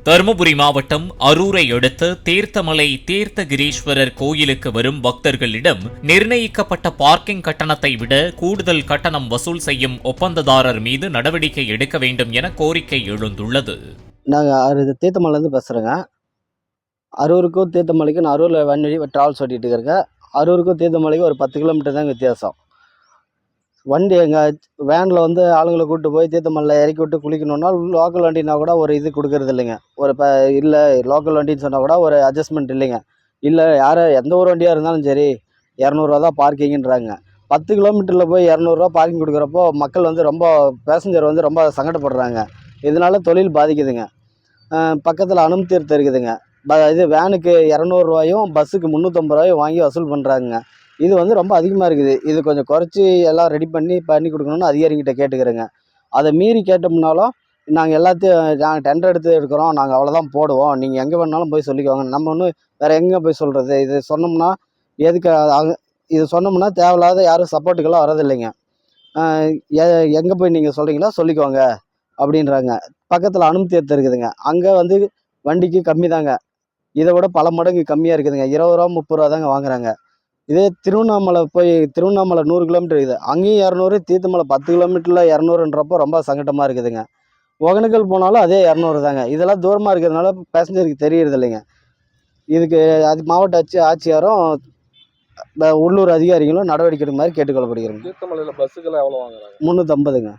தருமபுரி மாவட்டம் அரூரை அடுத்த தீர்த்தமலை தீர்த்தகிரீஸ்வரர் கோயிலுக்கு வரும் பக்தர்களிடம் நிர்ணயிக்கப்பட்ட பார்க்கிங் கட்டணத்தை விட கூடுதல் கட்டணம் வசூல் செய்யும் ஒப்பந்ததாரர் மீது நடவடிக்கை எடுக்க வேண்டும் என கோரிக்கை எழுந்துள்ளது. நாங்கள் தீர்த்தமலையிலேருந்து பேசுகிறேங்க. அரூருக்கும் தீர்த்தமலைக்கும் நான் அரூரில் வண்டி ட்ராவல்ஸ் ஓட்டிகிட்டு இருக்கிறேங்க. அரூருக்கும் தீர்த்தமலைக்கும் ஒரு 10 கிலோமீட்டர் தாங்க வித்தியாசம். வண்டி எங்கள் வேனில் வந்து ஆளுங்களை கூப்பிட்டு போய் தீர்த்தமலையில் இறக்கி விட்டு குளிக்கணுன்னா லோக்கல் வண்டினா கூட ஒரு இது கொடுக்கறது இல்லைங்க. ஒரு இல்லை லோக்கல் வண்டின்னு சொன்னால் கூட ஒரு அட்ஜஸ்ட்மெண்ட் இல்லைங்க. இல்லை எந்த ஒரு வண்டியாக இருந்தாலும் சரி 200 தான் பார்க்கிங்குன்றாங்க. 10 கிலோமீட்டரில் போய் 200 பார்க்கிங் கொடுக்குறப்போ மக்கள் வந்து ரொம்ப பேசஞ்சர் வந்து ரொம்ப சங்கடப்படுறாங்க. இதனால தொழில் பாதிக்குதுங்க. பக்கத்தில் அனுமதி இருக்குதுங்க. இது வேனுக்கு 200 பஸ்ஸுக்கு 350 வாங்கி வசூல் பண்ணுறாங்க. இது வந்து ரொம்ப அதிகமாக இருக்குது. இது கொஞ்சம் குறைச்சி எல்லாம் ரெடி பண்ணி கொடுக்கணுன்னு அதிகாரிகிட்ட கேட்டுக்கிறேங்க. அதை மீறி கேட்டோம்னாலும் நாங்கள் நாங்கள் டெண்டர் எடுக்கிறோம், நாங்கள் அவ்வளோதான் போடுவோம், நீங்கள் எங்கே வேணாலும் போய் சொல்லிக்கோங்க. நம்ம ஒன்றும் வேறு எங்கே போய் சொல்கிறது? இது சொன்னோம்னா எதுக்கு இது சொன்னோம்னா தேவையில்லாத யாரும் சப்போர்ட்டுக்கெல்லாம் வரதில்லைங்க. எங்கே போய் நீங்கள் சொல்கிறீங்களோ சொல்லிக்கோங்க அப்படின்றாங்க. பக்கத்தில் அனுமதி இருக்குதுங்க. அங்கே வந்து வண்டிக்கு கம்மி தாங்க. இதை விட பல மடங்கு கம்மியாக இருக்குதுங்க. 20 30 தாங்க வாங்குறாங்க. இதே திருவண்ணாமலை 100 கிலோமீட்டர் இருக்குது, அங்கேயும் 200. தீர்த்தமலை 10 கிலோமீட்டரில் 200ன்றப்போ ரொம்ப சங்கடமாக இருக்குதுங்க. ஒகேனக்கல் போனாலும் அதே 200 தாங்க. இதெல்லாம் தூரமாக இருக்கிறதுனால பேசஞ்சருக்கு தெரியறது இல்லைங்க. இதுக்கு மாவட்ட ஆட்சியாரும் உள்ளூர் அதிகாரிகளும் நடவடிக்கை எடுக்கும் மாதிரி கேட்டுக்கொள்ளப்படுகிறோங்க. தீர்த்தமலையில் பஸ்ஸுக்கெல்லாம் எவ்வளோ வாங்குறாங்க? 350ங்க.